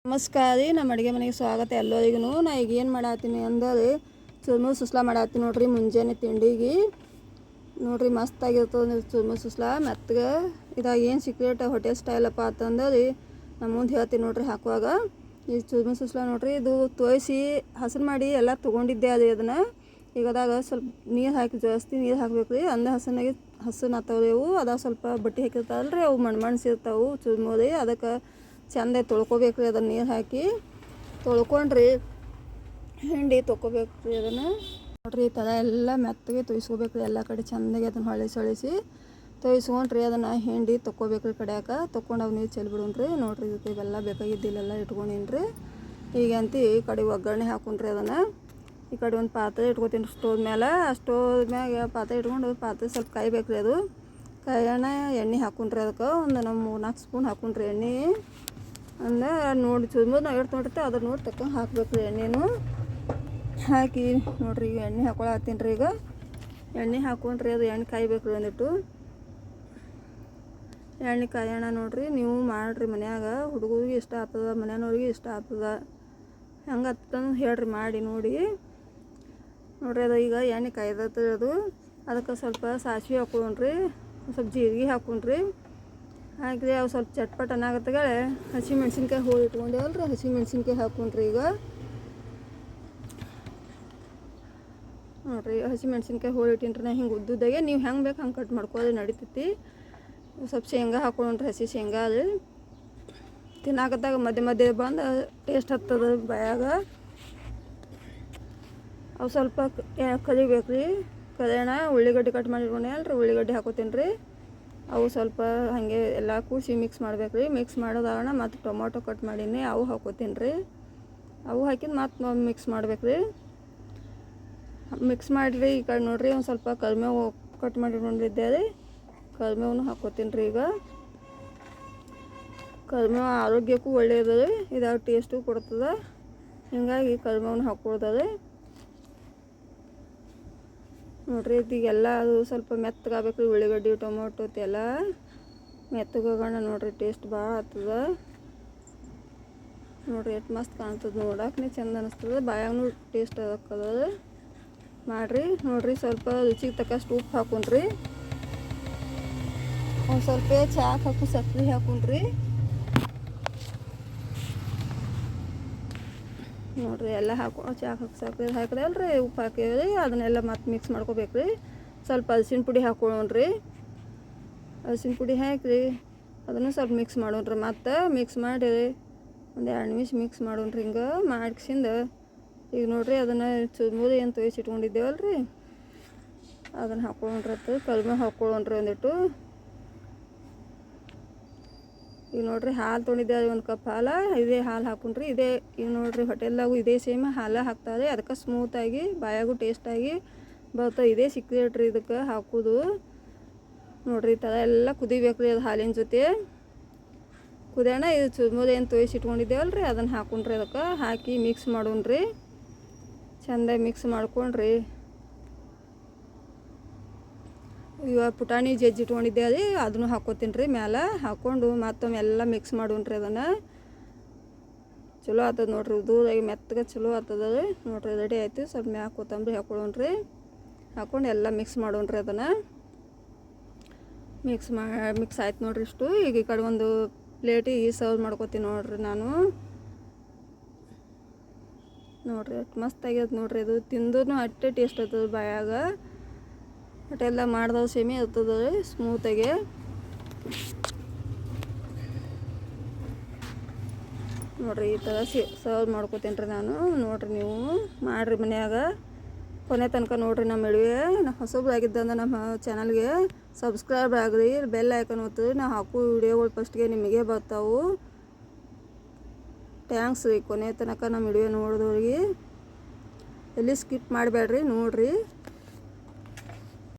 ನಮಸ್ಕಾರ ರೀ. ನಮ್ಮ ಅಡುಗೆ ಮನೆಗೆ ಸ್ವಾಗತ ಎಲ್ಲರಿಗೂ. ನಾ ಈಗ ಏನು ಮಾಡತ್ತೀನಿ ಅಂದರೆ ಚುರ್ಮುರಿ ಸುಸ್ಲಾ ಮಾಡತ್ತೀನಿ ನೋಡ್ರಿ. ಮುಂಜಾನೆ ತಿಂಡಿಗೆ ನೋಡ್ರಿ ಮಸ್ತಾಗಿರ್ತದೆ ಚುರ್ಮುರಿ ಸುಸ್ಲಾ. ಮೆತ್ತಗೆ ಇದಾಗ ಏನು ಸೀಕ್ರೆಟ್ ಹೋಟೆಲ್ ಸ್ಟೈಲಪ್ಪ ಅಂತಂದ್ರೆ ನಮ್ಮ ಮುಂದೆ ಹೇಳ್ತೀನಿ ನೋಡ್ರಿ. ಹಾಕುವಾಗ ಈ ಚುರ್ಮುರಿ ಸುಸ್ಲಾ ನೋಡ್ರಿ, ಇದು ತೋಯಿಸಿ ಹಸರು ಮಾಡಿ ಎಲ್ಲ ತೊಗೊಂಡಿದ್ದೆ ಅದು. ಅದನ್ನು ಈಗ ಅದಾಗ ಸ್ವಲ್ಪ ನೀರು ಹಾಕಿ ಜಾಸ್ತಿ ನೀರು ಹಾಕ್ಬೇಕು ರೀ. ಅಂದ ಹಸನ್ ಆತವ್ರಿ ಅವು. ಅದಾಗ ಸ್ವಲ್ಪ ಬಟ್ಟೆ ಹಾಕಿರ್ತಾವಲ್ರಿ, ಅವು ಮಣ್ಸಿರ್ತಾವೆ ಚುರ್ಮುರಿ. ಅದಕ್ಕೆ ಚೆಂದ ತೊಳ್ಕೊಬೇಕು ರೀ. ಅದನ್ನು ನೀರು ಹಾಕಿ ತೊಳ್ಕೊಂಡ್ರಿ ಹಿಂಡಿ ತೊಗೋಬೇಕು ರೀ. ಅದನ್ನು ನೋಡ್ರಿ ಈ ಥರ ಎಲ್ಲ ಮೆತ್ತಗೆ ತೊಯ್ಸ್ಕೋಬೇಕು ರೀ. ಎಲ್ಲ ಕಡೆ ಚೆಂದಾಗಿ ಅದನ್ನು ಹೊಳಿಸಿ ತೊಯ್ಸ್ಕೊಂಡ್ರಿ ಅದನ್ನು ಹಿಂಡಿ ತೊಗೋಬೇಕು ರೀ. ಕಡ್ಯಾಕ ತೊಗೊಂಡು ಅವು ನೀರು ಚೆಲ್ಬಿಡೋಣ್ರಿ. ನೋಡ್ರಿ ಇದಕ್ಕೆ ಇವೆಲ್ಲ ಬೇಕಾಗಿದ್ದಿಲ್ಲೆಲ್ಲ ಇಟ್ಕೊಂಡೀನಿ. ಈಗ ಅಂತ ಈ ಕಡೆ ಒಗ್ಗರಣೆ ಹಾಕೊಂಡ್ರಿ. ಅದನ್ನು ಈ ಕಡೆ ಒಂದು ಪಾತ್ರೆ ಇಟ್ಕೊತೀನಿ ಸ್ಟೋವ್ ಮೇಲೆ. ಆ ಸ್ಟೋವ್ ಮ್ಯಾಗ ಪಾತ್ರೆ ಇಟ್ಕೊಂಡು ಪಾತ್ರೆ ಸ್ವಲ್ಪ ಕಾಯ್ಬೇಕು ರೀ. ಅದು ಕಾಯೋಣ ಎಣ್ಣೆ ಹಾಕೊಂಡ್ರಿ. ಅದಕ್ಕೆ ಒಂದು ನಮ್ಮ 3-4 ಸ್ಪೂನ್ ಹಾಕೊಂಡ್ರಿ ಎಣ್ಣೆ. ಅಂದ್ರೆ ನೋಡಿ ಚುರ್ಮುರಿ ನಾವು ಎಷ್ಟು ನೋಡಿರ್ತೀವಿ ಅದ್ರ ನೋಡಿ ತಕ್ಕ ಹಾಕ್ಬೇಕು ರೀ. ಎಣ್ಣೆನೂ ಹಾಕಿ ನೋಡ್ರಿ ಈಗ ಎಣ್ಣೆ ಹಾಕೊಳತ್ತೀನಿ ರೀ. ಈಗ ಎಣ್ಣೆ ಹಾಕೊಂಡ್ರಿ ಅದು ಎಣ್ಣೆ ಕಾಯ್ಬೇಕು ರೀ. ಒಂದಿಟ್ಟು ಎಣ್ಣೆ ಕಾಯೋಣ ನೋಡ್ರಿ. ನೀವು ಮಾಡಿರಿ ಮನ್ಯಾಗ. ಹುಡುಗರಿಗೆ ಇಷ್ಟ ಆಗ್ತದೆ, ಮನೆಯವ್ರಿಗೆ ಇಷ್ಟ ಆಗ್ತದೆ. ಹೆಂಗೆ ಹತ್ತಂದು ಹೇಳ್ರಿ ಮಾಡಿ ನೋಡ್ರಿ. ಅದು ಈಗ ಎಣ್ಣೆ ಕಾಯ್ದತ್ರಿ. ಅದು ಅದಕ್ಕೆ ಸ್ವಲ್ಪ ಸಾಸಿವೆ ಹಾಕೊಂಡ್ರಿ, ಸ್ವಲ್ಪ ಜೀರಿಗೆ ಹಾಕೊಂಡ್ರಿ. ಹಾಕಿರಿ ಅವು ಸ್ವಲ್ಪ ಚಟ್ಪಟ್ ಅನ್ನಾಗತ್ತಗಳೇ ಹಸಿ ಮೆಣ್ಸಿನ್ಕಾಯಿ ಹೋಳಿ ಇಟ್ಕೊಂಡೇವಲ್ರಿ, ಹಸಿ ಮೆಣ್ಸಿನ್ಕಾಯಿ ಹಾಕೊಂಡ್ರಿ. ಈಗ ನೋಡ್ರಿ ಹಸಿ ಮೆಣ್ಸಿನ್ಕಾಯಿ ಹೋಳಿ ಇಟ್ಟಿನ್ರಿ ನಾ ಹಿಂಗೆ ಉದ್ದುದಾಗೆ. ನೀವು ಹೆಂಗೆ ಬೇಕು ಹಂಗೆ ಕಟ್ ಮಾಡ್ಕೊಳ್ಳಿ ನಡಿತೈತಿ. ಸ್ವಲ್ಪ ಶೇಂಗಾ ಹಾಕೊಂಡ್ರಿ, ಹಸಿ ಶೇಂಗಾ ಅದು ತಿನ್ನಾಕತ್ತಾಗ ಮಧ್ಯೆ ಬಂದು ಟೇಸ್ಟ್ ಹತ್ತದ ಬಾಯಾಗ. ಅವು ಸ್ವಲ್ಪ ಕಲಿಬೇಕು ರೀ. ಕಲಿಯೋಣ. ಉಳ್ಳಿಗಡ್ಡೆ ಕಟ್ ಮಾಡಿಟ್ಕೊಂಡೆ ಅಲ್ರಿ, ಉಳ್ಳಿಗಡ್ಡೆ ಹಾಕೋತೀನಿ ರೀ. ಅವು ಸ್ವಲ್ಪ ಹಾಗೆ ಎಲ್ಲ ಕೂಡಿಸಿ ಮಿಕ್ಸ್ ಮಾಡ್ಬೇಕು ರೀ. ಮಿಕ್ಸ್ ಮಾಡೋದಾಗೋಣ ಮತ್ತು ಟೊಮೊಟೊ ಕಟ್ ಮಾಡೀನಿ, ಅವು ಹಾಕೋತೀನಿ ರೀ. ಅವು ಹಾಕಿದ್ದು ಮತ್ತು ಮಿಕ್ಸ್ ಮಾಡ್ಬೇಕು ರೀ. ಮಿಕ್ಸ್ ಮಾಡಿರಿ. ಈ ಕಡೆ ನೋಡಿರಿ ಒಂದು ಸ್ವಲ್ಪ ಕರಿಬೇವು ಕಟ್ ಮಾಡಿಟ್ಕೊಂಡಿದ್ದೆ ರೀ, ಕರಿಬೇವನ್ನು ಹಾಕೋತೀನಿ ರೀ. ಈಗ ಕರಿಬೇವು ಆರೋಗ್ಯಕ್ಕೂ ಒಳ್ಳೆಯದು ರೀ. ಇದಾಗ ಟೇಸ್ಟು ಕೊಡ್ತದೆ. ಹೀಗಾಗಿ ಕರಿಬೇವನ್ನು ಹಾಕ್ಕೊಳ್ತದೆ ನೋಡ್ರಿ. ಈಗೆಲ್ಲ ಅದು ಸ್ವಲ್ಪ ಮೆತ್ತಗಾಗಬೇಕು ರೀ. ಉಳ್ಳಿಗಡ್ಡೆ ಟೊಮೊಟೊ ಎಲ್ಲ ಮೆತ್ತಗೋಗೋಣ ನೋಡ್ರಿ. ಟೇಸ್ಟ್ ಭಾಳ ಆಗ್ತದೆ ನೋಡ್ರಿ. ಎಷ್ಟು ಮಸ್ತ್ ಕಾಣ್ತದೆ, ನೋಡಕ್ಕೆ ಚೆಂದ ಅನಿಸ್ತದೆ, ಬಾಯಾಗೂ ಟೇಸ್ಟ್ ಅದಕ್ಕದ ಮಾಡಿರಿ ನೋಡ್ರಿ. ಸ್ವಲ್ಪ ರುಚಿಗೆ ತಕ್ಕಷ್ಟು ಉಪ್ಪು ಹಾಕೊಂಡ್ರಿ. ಒಂದು ಸ್ವಲ್ಪ ಚಾಕ್ ಹಾಕು ಸಕ್ಕರೆ ಹಾಕೊಂಡ್ರಿ ನೋಡ್ರಿ. ಎಲ್ಲ ಚಾಕ್ ಹಾಕಿ ಸಕ್ಕರೆ ಹಾಕಿದೆ ಅಲ್ರಿ, ಉಪ್ಪು ಹಾಕಿದ್ರಿ. ಅದನ್ನೆಲ್ಲ ಮತ್ತೆ ಮಿಕ್ಸ್ ಮಾಡ್ಕೋಬೇಕು ರೀ. ಸ್ವಲ್ಪ ಅರಿಶಿನ ಪುಡಿ ಹಾಕೊಳ್ಳೋಣ್ರಿ. ಅರಿಶಿನ ಪುಡಿ ಹಾಕಿರಿ ಅದನ್ನು ಸ್ವಲ್ಪ ಮಿಕ್ಸ್ ಮಾಡೋಣ್ರಿ. ಮತ್ತು ಮಿಕ್ಸ್ ಮಾಡಿ ಒಂದು 2 ನಿಮಿಷ ಮಿಕ್ಸ್ ಮಾಡೋಣ್ರಿ. ಹಿಂಗೆ ಮಾಡ್ಸಿಂದ ಈಗ ನೋಡ್ರಿ ಅದನ್ನು ಚುರ್ಮುರಿ ಏನು ತೊಯ್ಸಿ ಇಟ್ಕೊಂಡಿದ್ದೇವಲ್ರಿ ಅದನ್ನು ಹಾಕೊಳ್ಳೋಣ್ರಿ. ಕರಿಬೇವು ಹಾಕೊಳ್ಳೋಣ್ರಿ ಒಂದಿಟ್ಟು. ಈಗ ನೋಡ್ರಿ ಹಾಲು ತೊಗೊಂಡಿದ್ದೆ ಒಂದು ಕಪ್ ಹಾಲು, ಇದೇ ಹಾಲು ಹಾಕೊಂಡ್ರಿ. ಇದೇ ಈಗ ನೋಡ್ರಿ ಹೋಟೆಲ್ದಾಗೂ ಇದೇ ಸೇಮ್ ಹಾಲು ಹಾಕ್ತಾರೆ. ಅದಕ್ಕೆ ಸ್ಮೂತಾಗಿ ಬಾಯಾಗೂ ಟೇಸ್ಟಾಗಿ ಬರ್ತದೆ. ಇದೇ ಸೀಕ್ರೆಟ್ ರೀ ಇದಕ್ಕೆ ಹಾಕೋದು ನೋಡ್ರಿ. ಈ ಥರ ಎಲ್ಲ ಕುದಿಬೇಕು ರೀ ಅದು ಹಾಲಿನ ಜೊತೆ. ಕುದಿಯೋಣ. ಇದು ಚುರ್ಮುರಿ ಏನು ತೊಯ್ಸಿ ಇಟ್ಕೊಂಡಿದ್ದೇವಲ್ರಿ ಅದನ್ನು ಹಾಕೊಂಡ್ರಿ. ಅದಕ್ಕೆ ಹಾಕಿ ಮಿಕ್ಸ್ ಮಾಡೋಣ್ರಿ. ಚೆಂದಾಗಿ ಮಿಕ್ಸ್ ಮಾಡ್ಕೊಂಡ್ರಿ. ಇವಾಗ ಪುಟಾಣಿ ಜಜ್ಜಿ ಇಟ್ಕೊಂಡಿದ್ದೆ ರೀ, ಅದನ್ನು ಹಾಕೋತೀನಿ ರೀ ಮ್ಯಾಲೆ. ಹಾಕ್ಕೊಂಡು ಮತ್ತೊಮ್ಮೆ ಎಲ್ಲ ಮಿಕ್ಸ್ ಮಾಡೋಣ್ರಿ. ಅದನ್ನು ಚಲೋ ಆಗ್ತದೆ ನೋಡ್ರಿ. ಉದುರಾಗಿ ಮೆತ್ತಗೆ ಚಲೋ ಆಗ್ತದೆ ರೀ ನೋಡ್ರಿ. ರೆಡಿ ಆಯ್ತು. ಸ್ವಲ್ಪ ಮ್ಯಾಗ ಕೊತ್ತಂಬರಿ ಹಾಕೊಳ್ಳೋಣ್ರಿ. ಹಾಕ್ಕೊಂಡು ಎಲ್ಲ ಮಿಕ್ಸ್ ಮಾಡೋಣ್ರಿ. ಅದನ್ನು ಮಿಕ್ಸ್ ಆಯ್ತು ನೋಡ್ರಿ ಇಷ್ಟು. ಈಗ ಈ ಕಡೆ ಒಂದು ಪ್ಲೇಟಿಗೆ ಸರ್ವ್ ಮಾಡ್ಕೊತೀನಿ ನೋಡ್ರಿ ನಾನು. ನೋಡ್ರಿ ಅಷ್ಟು ಮಸ್ತ್ ಆಗ್ಯದ ನೋಡ್ರಿ. ಇದು ತಿಂದ್ರೂ ಅಷ್ಟೇ ಟೇಸ್ಟ್ ಆಗ್ತದೆ ಬಾಯಾಗ. ಒಟ್ಟೆಲ್ಲ ಮಾಡ್ದವು ಸೇಮಿ ಇರ್ತದೆ ರೀ ಸ್ಮೂತಾಗೆ. ನೋಡ್ರಿ ಈ ಥರ ಸರ್ವ್ ಮಾಡ್ಕೊತೀನಿ ರೀ ನಾನು. ನೋಡ್ರಿ ನೀವು ಮಾಡಿರಿ ಮನ್ಯಾಗ. ಕೊನೆ ತನಕ ನೋಡ್ರಿ. ನಮ್ಮ ವಿಡಿಯೋ ಹೊಸಬ್ರಾಗಿದ್ದಂದ್ರೆ ನಮ್ಮ ಚಾನಲ್ಗೆ ಸಬ್ಸ್ಕ್ರೈಬ್ ಆಗಿರಿ, ಬೆಲ್ ಐಕನ್ ಒತ್ತಿರಿ. ನಾವು ಹಾಕೋ ವಿಡಿಯೋಗಳು ಫಸ್ಟ್ಗೆ ನಿಮಗೆ ಬರ್ತಾವೆ. ಥ್ಯಾಂಕ್ಸ್ ರೀ ಕೊನೆ ತನಕ ನಮ್ಮ ವಿಡಿಯೋ ನೋಡಿದವ್ರಿಗೆ. ಎಲ್ಲಿ ಸ್ಕಿಪ್ ಮಾಡಬೇಡ್ರಿ ನೋಡ್ರಿ.